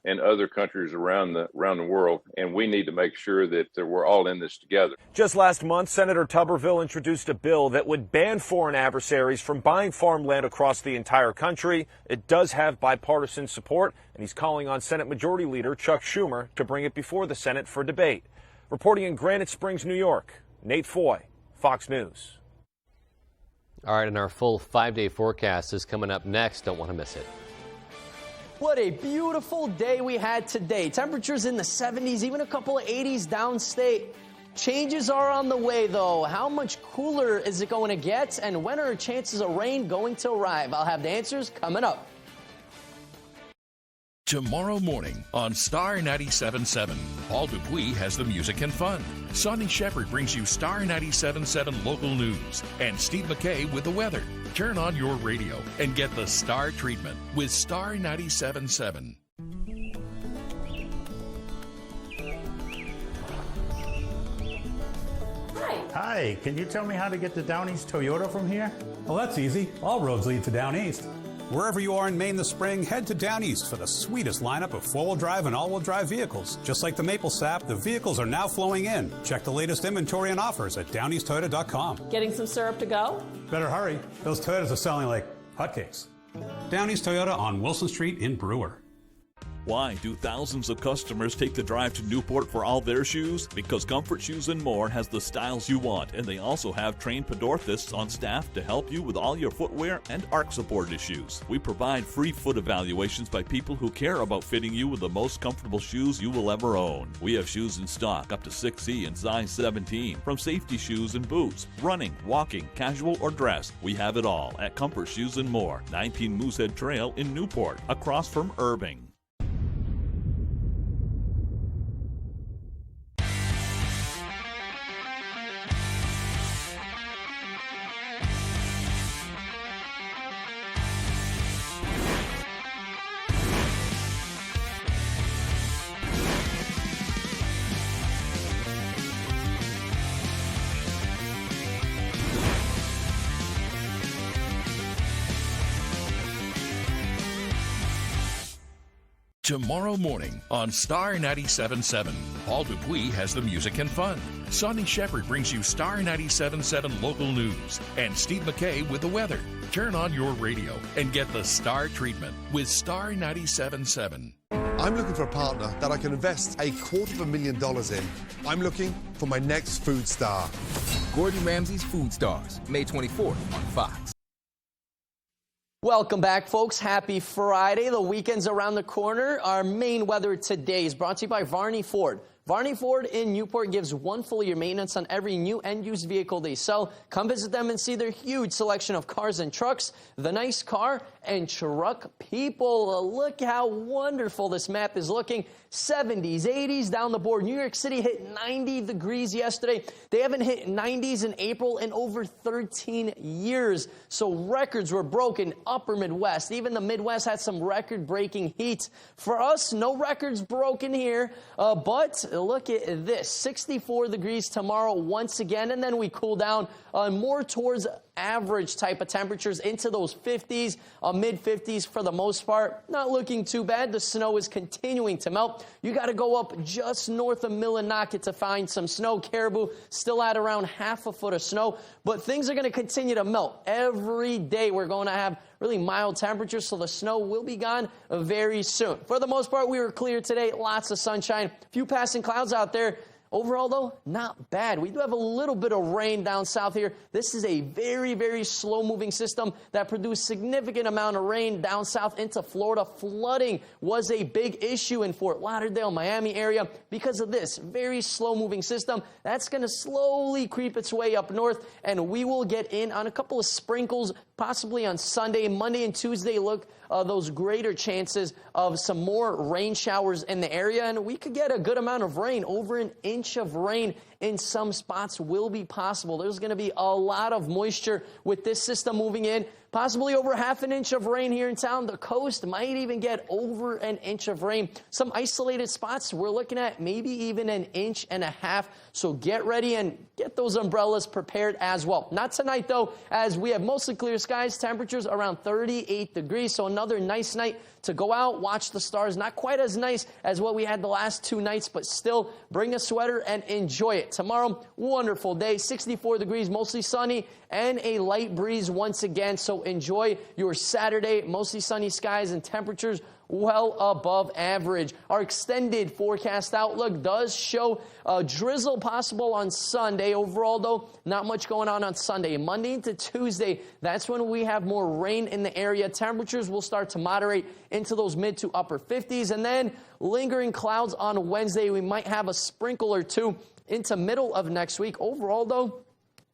and other countries around the world, and we need to make sure that we're all in this together. Just last month, Senator Tuberville introduced a bill that would ban foreign adversaries from buying farmland across the entire country. It does have bipartisan support, and he's calling on Senate Majority Leader Chuck Schumer to bring it before the Senate for debate. Reporting in Granite Springs, New York, Nate Foy, Fox News. All right, and our full 5-day forecast is coming up next. Don't want to miss it. What a beautiful day we had today. Temperatures in the 70s, even a couple of 80s downstate. Changes are on the way, though. How much cooler is it going to get, and when are chances of rain going to arrive? I'll have the answers coming up. Tomorrow morning on Star 97.7, Paul Dupuis has the music and fun. Sonny Shepard brings you Star 97.7 local news, and Steve McKay with the weather. Turn on your radio and get the Star treatment with Star 97.7. Hi, can you tell me how to get to Down East Toyota from here? Well, that's easy. All roads lead to Down East. Wherever you are in Maine this spring, head to Down East for the sweetest lineup of four-wheel drive and all-wheel drive vehicles. Just like the maple sap, the vehicles are now flowing in. Check the latest inventory and offers at downeasttoyota.com. Getting some syrup to go? Better hurry. Those Toyotas are selling like hotcakes. Down East Toyota on Wilson Street in Brewer. Why do thousands of customers take the drive to Newport for all their shoes? Because Comfort Shoes and More has the styles you want, and they also have trained podorthists on staff to help you with all your footwear and arch support issues. We provide free foot evaluations by people who care about fitting you with the most comfortable shoes you will ever own. We have shoes in stock up to 6C and size 17, from safety shoes and boots, running, walking, casual or dress. We have it all at Comfort Shoes and More, 19 Moosehead Trail in Newport, across from Irving. Tomorrow morning on Star 97.7, Paul Dupuis has the music and fun. Sonny Shepard brings you Star 97.7 local news, and Steve McKay with the weather. Turn on your radio and get the Star treatment with Star 97.7. I'm looking for a partner that I can invest $250,000 in. I'm looking for my next food star. Gordon Ramsay's Food Stars, May 24th on Fox. Welcome back, folks. Happy Friday. The weekend's around the corner. Our main weather today is brought to you by Varney Ford. Varney Ford in Newport gives one full year maintenance on every new and used vehicle they sell. Come visit them and see their huge selection of cars and trucks, the nice car and truck people. Look how wonderful this map is looking. 70s, 80s down the board. New York City hit 90 degrees yesterday. They haven't hit 90s in April in over 13 years. So records were broken upper Midwest. Even the Midwest had some record-breaking heat. For us, no records broken here, but look at this. 64 degrees tomorrow once again, and then we cool down more towards average type of temperatures into those 50s, mid-50s for the most part. Not looking too bad. The snow is continuing to melt. You got to go up just north of Millinocket to find some snow. Caribou still at around half a foot of snow, but things are going to continue to melt. Every day we're going to have really mild temperatures, so the snow will be gone very soon. For the most part, we were clear today. Lots of sunshine. A few passing clouds out there. Overall, though, not bad. We do have a little bit of rain down south here. This is a very, very slow-moving system that produced significant amount of rain down south into Florida. Flooding was a big issue in Fort Lauderdale, Miami area because of this very slow-moving system. That's going to slowly creep its way up north, and we will get in on a couple of sprinkles possibly on Sunday. Monday and Tuesday look those greater chances of some more rain showers in the area, and we could get a good amount of rain. Over an inch of rain in some spots will be possible. There's going to be a lot of moisture with this system moving in. Possibly over half an inch of rain here in town. The coast might even get over an inch of rain. Some isolated spots, we're looking at maybe even an inch and a half. So get ready and get those umbrellas prepared as well. Not tonight, though, as we have mostly clear skies. Temperatures around 38 degrees. So another nice night to go out, watch the stars. Not quite as nice as what we had the last 2 nights, but still bring a sweater and enjoy it. Tomorrow, wonderful day, 64 degrees, mostly sunny, and a light breeze once again. So enjoy your Saturday, mostly sunny skies and temperatures well above average. Our extended forecast outlook does show a drizzle possible on Sunday. Overall, though, not much going on Sunday. Monday into Tuesday, that's when we have more rain in the area. Temperatures will start to moderate into those mid to upper 50s. And then lingering clouds on Wednesday. We might have a sprinkle or two into middle of next week. Overall, though,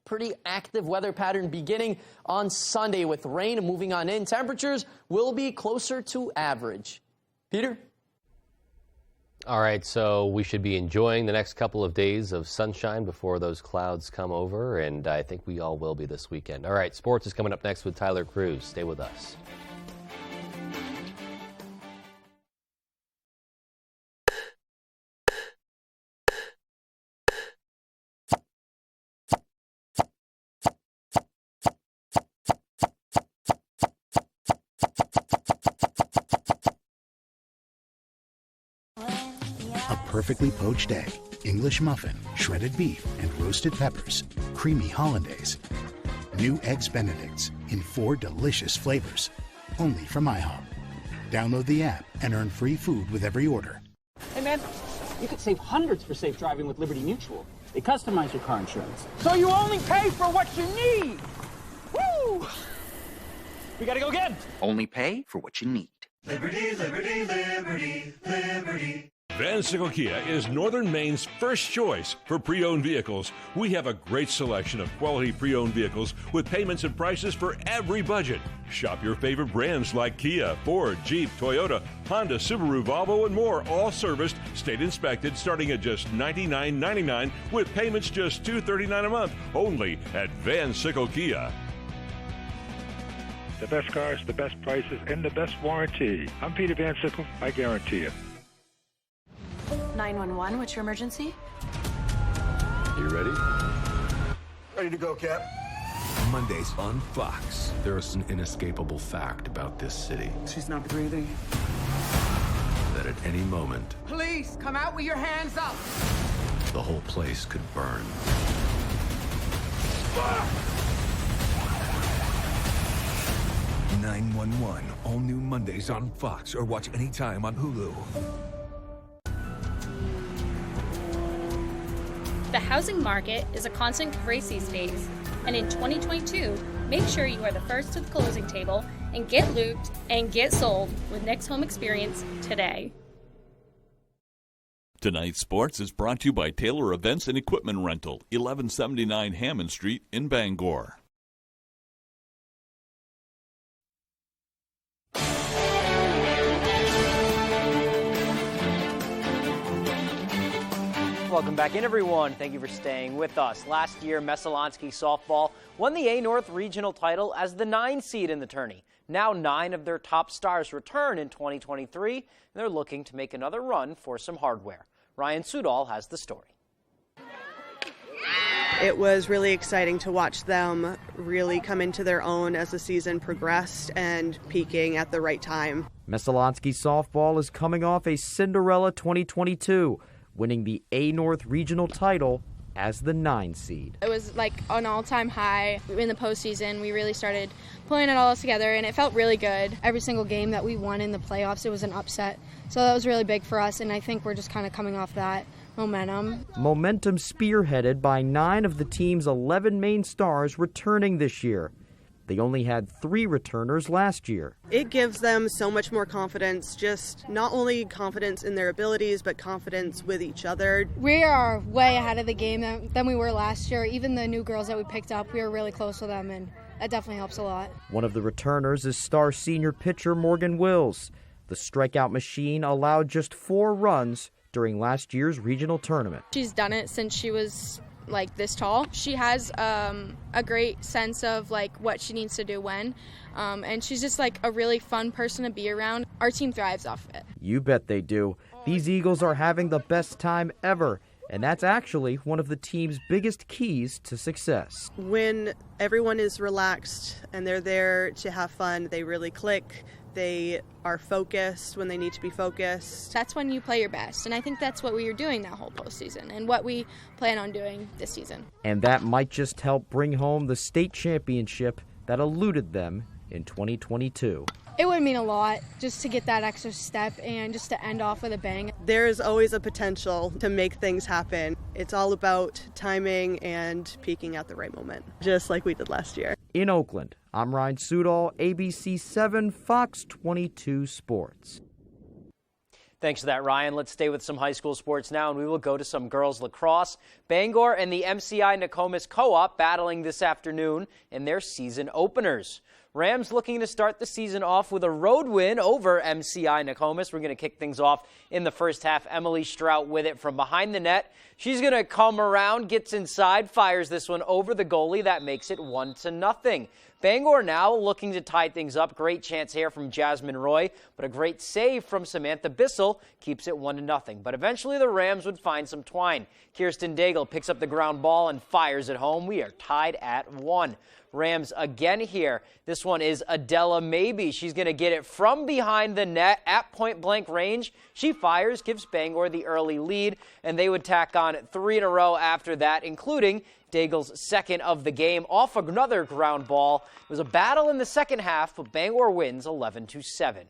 pretty active weather pattern beginning on Sunday with rain moving on in. Temperatures will be closer to average. Peter? All right, so we should be enjoying the next couple of days of sunshine before those clouds come over, and I think we all will be this weekend. All right, sports is coming up next with Tyler Cruz. Stay with us. Perfectly poached egg, English muffin, shredded beef, and roasted peppers, creamy hollandaise. New Eggs Benedicts in 4 delicious flavors. Only from IHOP. Download the app and earn free food with every order. Hey man, you could save hundreds for safe driving with Liberty Mutual. They customize your car insurance, so you only pay for what you need. Woo! We gotta go again. Only pay for what you need. Liberty, liberty, liberty, liberty. Van Sickle Kia is Northern Maine's first choice for pre-owned vehicles. We have a great selection of quality pre-owned vehicles with payments and prices for every budget. Shop your favorite brands like Kia, Ford, Jeep, Toyota, Honda, Subaru, Volvo, and more, all serviced, state inspected, starting at just $99.99 with payments just $239 a month, only at Van Sickle Kia. The best cars, the best prices, and the best warranty. I'm Peter Van Sickle. I guarantee it. 911, what's your emergency? You ready? Ready to go, Cap. Mondays on Fox. There's an inescapable fact about this city. She's not breathing. That at any moment, Police, come out with your hands up! the whole place could burn. 911, all new Mondays on Fox, or watch anytime on Hulu. The housing market is a constant crisis phase, and in 2022, make sure you are the first to the closing table and get looped and get sold with Next Home Experience today. Tonight's sports is brought to you by Taylor Events and Equipment Rental, 1179 Hammond Street in Bangor. Welcome back in, everyone. Thank you for staying with us. Last year, Messalonski softball won the A North regional title as the 9 seed in the tourney. Now 9 of their top stars return in 2023, and they're looking to make another run for some hardware. Ryan Sudol has the story. It was really exciting to watch them really come into their own as the season progressed and peaking at the right time. Messalonski softball is coming off a Cinderella 2022, winning the A North regional title as the 9 seed. It was like an all-time high in the postseason. We really started pulling it all together, and it felt really good. Every single game that we won in the playoffs, it was an upset. So that was really big for us, and I think we're just kind of coming off that momentum. Momentum spearheaded by 9 of the team's 11 main stars returning this year. They only had 3 returners last year. It gives them so much more confidence, just not only confidence in their abilities, but confidence with each other. We are way ahead of the game than we were last year. Even the new girls that we picked up, we were really close with them, and that definitely helps a lot. One of the returners is star senior pitcher Morgan Wills. The strikeout machine allowed just 4 runs during last year's regional tournament. She's done it since she was like this tall. She has a great sense of like what she needs to do when, and she's just like a really fun person to be around. Our team thrives off of it. You bet they do. These Eagles are having the best time ever, and that's actually one of the team's biggest keys to success. When everyone is relaxed and they're there to have fun, they really click. They are focused when they need to be focused. That's when you play your best, and I think that's what we were doing that whole postseason and what we plan on doing this season. And that might just help bring home the state championship that eluded them in 2022. It would mean a lot just to get that extra step and just to end off with a bang. There is always a potential to make things happen. It's all about timing and peaking at the right moment, just like we did last year. In Oakland, I'm Ryan Sudol, ABC 7 Fox 22 Sports. Thanks for that, Ryan. Let's stay with some high school sports now, and we will go to some girls lacrosse. Bangor and the MCI Nokomis Co-op battling this afternoon in their season openers. Rams looking to start the season off with a road win over MCI Nokomis. We're going to kick things off in the first half. Emily Strout with it from behind the net. She's going to come around, gets inside, fires this one over the goalie. That makes it 1-0. Bangor now looking to tie things up. Great chance here from Jasmine Roy, but a great save from Samantha Bissell keeps it 1-0. But eventually the Rams would find some twine. Kirsten Daigle picks up the ground ball and fires it home. We are tied at 1. Rams again here. This one is Adela Maybe. She's going to get it from behind the net at point-blank range. She fires, gives Bangor the early lead, and they would tack on 3 in a row after that, including Daigle's second of the game off another ground ball. It was a battle in the second half, but Bangor wins 11-7. All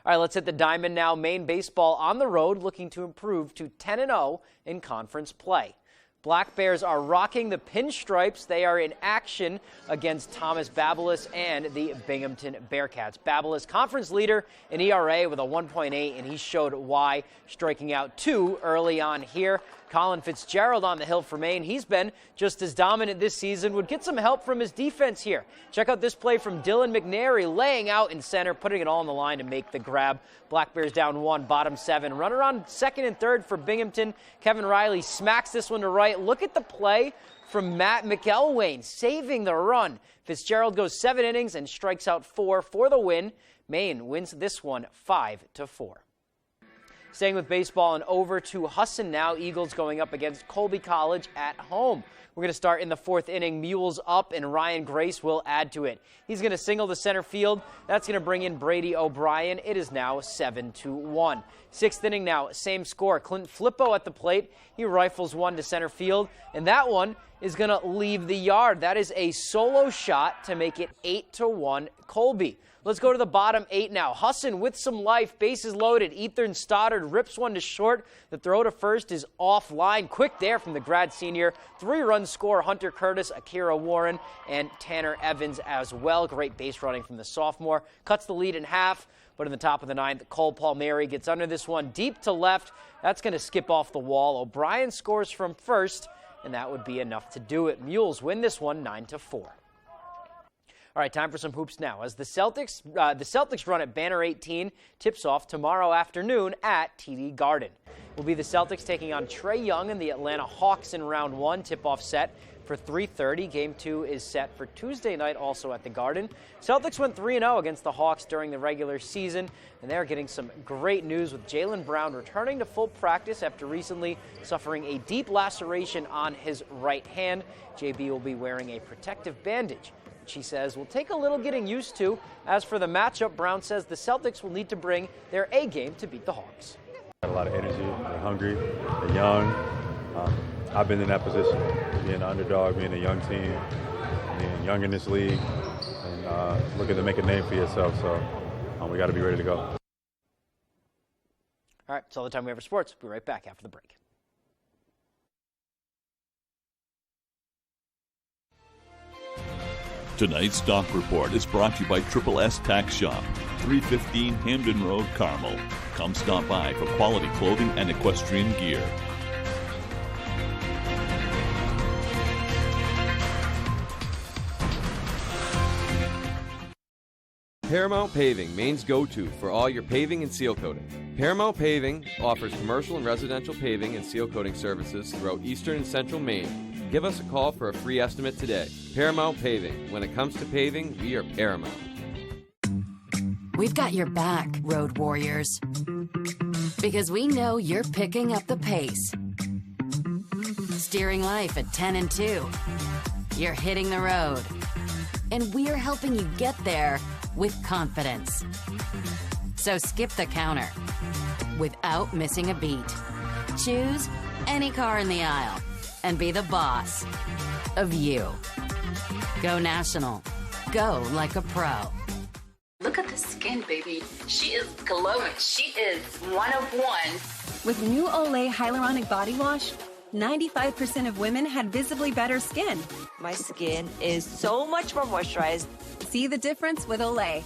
right, let's hit the diamond now. Maine baseball on the road looking to improve to 10-0 in conference play. Black Bears are rocking the pinstripes. They are in action against Thomas Babylis and the Binghamton Bearcats. Babylis, conference leader in ERA with a 1.8, and he showed why, striking out 2 early on here. Colin Fitzgerald on the hill for Maine. He's been just as dominant this season. Would get some help from his defense here. Check out this play from Dylan McNary, laying out in center, putting it all on the line to make the grab. Black Bears down 1, bottom 7. Runner on second and third for Binghamton. Kevin Riley smacks this one to right. Look at the play from Matt McElwain, saving the run. Fitzgerald goes 7 innings and strikes out 4 for the win. Maine wins this one 5-4. Staying with baseball and over to Husson now. Eagles going up against Colby College at home. We're going to start in the 4th inning. Mules up, and Ryan Grace will add to it. He's going to single to center field. That's going to bring in Brady O'Brien. It is now 7-1. 6th inning now, same score. Clint Flippo at the plate. He rifles one to center field, and that one is going to leave the yard. That is a solo shot to make it 8-1 Colby. Let's go to the bottom 8 now. Husson with some life, bases loaded. Ethan Stoddard rips one to short. The throw to first is offline. Quick there from the grad senior. 3-run score, Hunter Curtis, Akira Warren, and Tanner Evans as well. Great base running from the sophomore. Cuts the lead in half. But in the top of the ninth, Cole Palmieri gets under this one deep to left. That's going to skip off the wall. O'Brien scores from first, and that would be enough to do it. Mules win this one 9-4. All right, time for some hoops now. As the Celtics run at Banner 18 tips off tomorrow afternoon at TD Garden. It will be the Celtics taking on Trae Young and the Atlanta Hawks in round one. Tip-off set for 3:30. Game 2 is set for Tuesday night, also at the Garden. Celtics went 3-0 against the Hawks during the regular season, and they're getting some great news with Jaylen Brown returning to full practice after recently suffering a deep laceration on his right hand. JB will be wearing a protective bandage, which he says will take a little getting used to. As for the matchup, Brown says the Celtics will need to bring their A game to beat the Hawks. Got a lot of energy, they're hungry, they're young. I've been in that position, being an underdog, being a young team, being young in this league, and looking to make a name for yourself. So we got to be ready to go. All right, that's all the time we have for sports. We'll be right back after the break. Tonight's Stock Report is brought to you by Triple S Tax Shop, 315 Hamden Road, Carmel. Come stop by for quality clothing and equestrian gear. Paramount Paving, Maine's go-to for all your paving and seal coating. Paramount Paving offers commercial and residential paving and seal coating services throughout eastern and central Maine. Give us a call for a free estimate today. Paramount Paving. When it comes to paving, we are Paramount. We've got your back, road warriors, because we know you're picking up the pace. Steering life at 10 and 2. You're hitting the road. And we're helping you get there with confidence. So skip the counter without missing a beat. Choose any car in the aisle and be the boss of you. Go national. Go like a pro. Look at the skin, baby. She is glowing. She is one of one. With new Olay Hyaluronic Body Wash, 95% of women had visibly better skin. My skin is so much more moisturized. See the difference with Olay.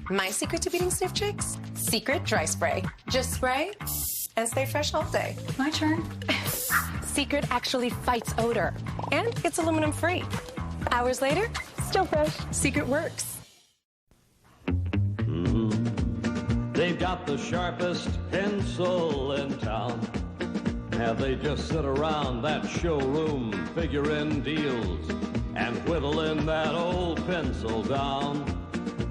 My secret to beating stiff chicks? Secret Dry Spray. Just spray and stay fresh all day. My turn. Secret actually fights odor, and it's aluminum free. Hours later, still fresh. Secret works. They've got the sharpest pencil in town. Have they just sit around that showroom figuring deals and whittling that old pencil down?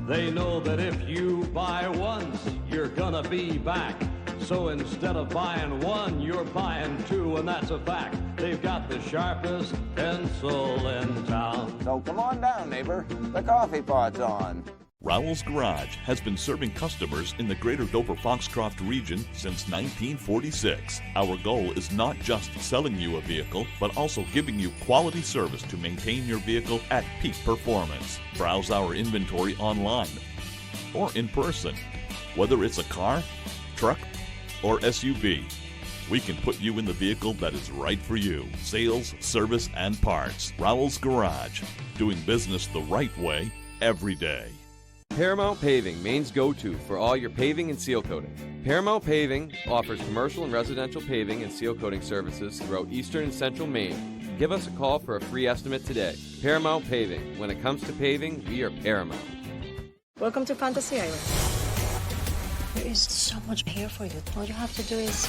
They know that if you buy once, you're gonna be back. So instead of buying one, you're buying two, and that's a fact. They've got the sharpest pencil in town. So come on down, neighbor. The coffee pot's on. Rowell's Garage has been serving customers in the greater Dover-Foxcroft region since 1946. Our goal is not just selling you a vehicle, but also giving you quality service to maintain your vehicle at peak performance. Browse our inventory online or in person. Whether it's a car, truck, or SUV, we can put you in the vehicle that is right for you. Sales, service, and parts. Rowell's Garage, doing business the right way every day. Paramount Paving, Maine's go-to for all your paving and seal coating. Paramount Paving offers commercial and residential paving and seal coating services throughout eastern and central Maine. Give us a call for a free estimate today. Paramount Paving. When it comes to paving, we are Paramount. Welcome to Fantasy Island. There is so much here for you. All you have to do is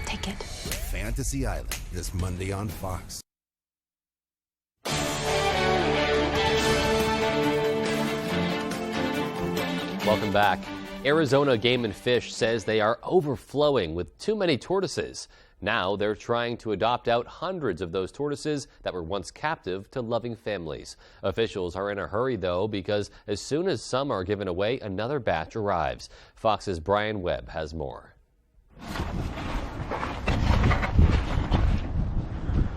take it. Fantasy Island, this Monday on Fox. Welcome back. Arizona Game and Fish says they are overflowing with too many tortoises. Now they're trying to adopt out hundreds of those tortoises that were once captive to loving families. Officials are in a hurry, though, because as soon as some are given away, another batch arrives. Fox's Brian Webb has more.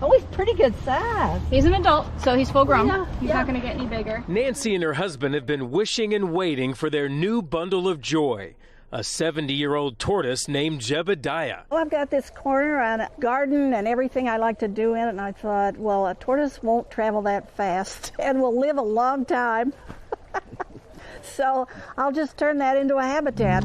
Oh, he's pretty good size. He's an adult, so he's full grown. Yeah, he's not going to get any bigger. Nancy and her husband have been wishing and waiting for their new bundle of joy, a 70-year-old tortoise named Jebediah. Well, I've got this corner and a garden and everything I like to do in it, and I thought, well, a tortoise won't travel that fast and will live a long time. So I'll just turn that into a habitat.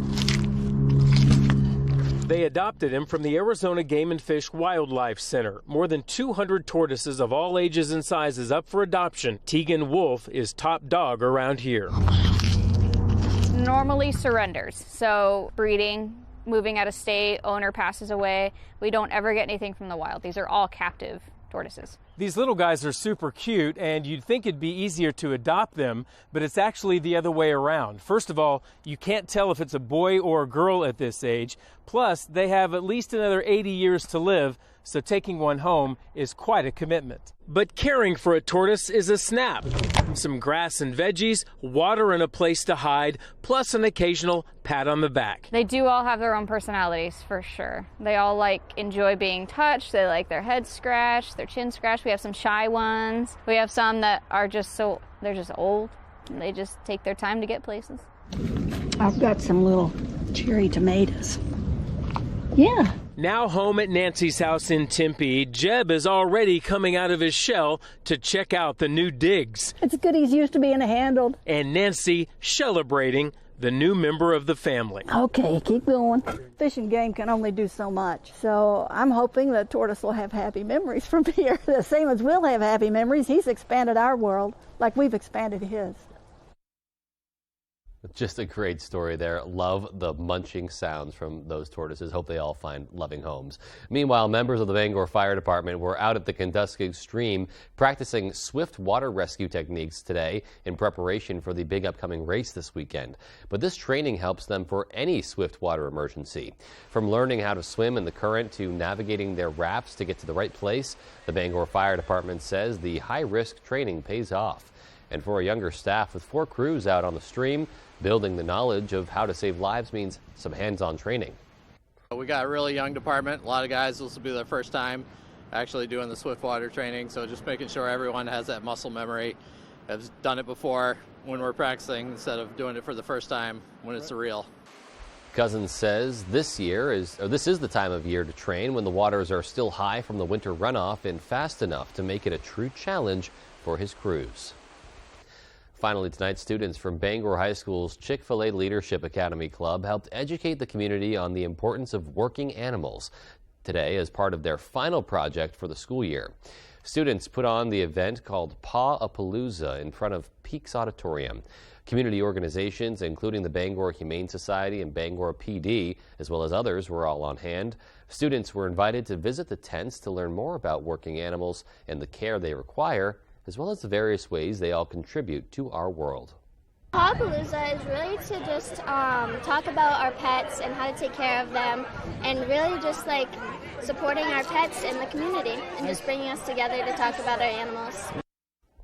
They adopted him from the Arizona Game and Fish Wildlife Center. More than 200 tortoises of all ages and sizes up for adoption. Tegan Wolf is top dog around here. Normally surrenders, so breeding, moving out of state, owner passes away. We don't ever get anything from the wild. These are all captive tortoises. These little guys are super cute, and you'd think it'd be easier to adopt them, but it's actually the other way around. First of all, you can't tell if it's a boy or a girl at this age. Plus, they have at least another 80 years to live, so taking one home is quite a commitment. But caring for a tortoise is a snap. Some grass and veggies, water and a place to hide, plus an occasional pat on the back. They do all have their own personalities, for sure. They all enjoy being touched. They like their head scratched, their chin scratched. We have some shy ones. We have some that are they're just old. And they just take their time to get places. I've got some little cherry tomatoes. Yeah. Now home at Nancy's house in Tempe, Jeb is already coming out of his shell to check out the new digs. It's good he's used to being handled. And Nancy celebrating the new member of the family. Okay, keep going. Fish and game can only do so much. So I'm hoping that tortoise will have happy memories from here. The same as we'll have happy memories. He's expanded our world like we've expanded his. Just a great story there. Love the munching sounds from those tortoises. Hope they all find loving homes. Meanwhile, members of the Bangor Fire Department were out at the Kenduskeag Stream practicing swift water rescue techniques today in preparation for the big upcoming race this weekend. But this training helps them for any swift water emergency. From learning how to swim in the current to navigating their rafts to get to the right place, the Bangor Fire Department says the high-risk training pays off. And for a younger staff with 4 crews out on the stream, building the knowledge of how to save lives means some hands-on training. We got a really young department. A lot of guys, this will be their first time actually doing the swift water training, so just making sure everyone has that muscle memory, has done it before when we're practicing instead of doing it for the first time when it's real. Cousins says this is the time of year to train when the waters are still high from the winter runoff and fast enough to make it a true challenge for his crews. Finally tonight, students from Bangor High School's Chick-fil-A Leadership Academy Club helped educate the community on the importance of working animals today as part of their final project for the school year. Students put on the event called Paw-a-Palooza in front of Peaks Auditorium. Community organizations, including the Bangor Humane Society and Bangor PD, as well as others, were all on hand. Students were invited to visit the tents to learn more about working animals and the care they require, as well as the various ways they all contribute to our world. Paw-a-Palooza is really to just talk about our pets and how to take care of them, and really just supporting our pets in the community and just bringing us together to talk about our animals.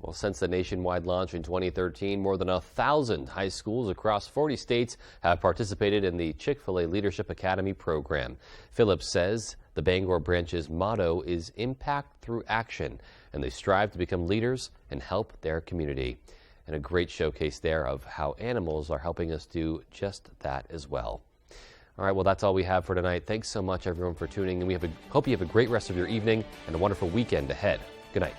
Well, since the nationwide launch in 2013, more than 1,000 high schools across 40 states have participated in the Chick-fil-A Leadership Academy program. Phillips says the Bangor branch's motto is impact through action, and they strive to become leaders and help their community. And a great showcase there of how animals are helping us do just that as well. All right, well, that's all we have for tonight. Thanks so much, everyone, for tuning in. Hope you have a great rest of your evening and a wonderful weekend ahead. Good night.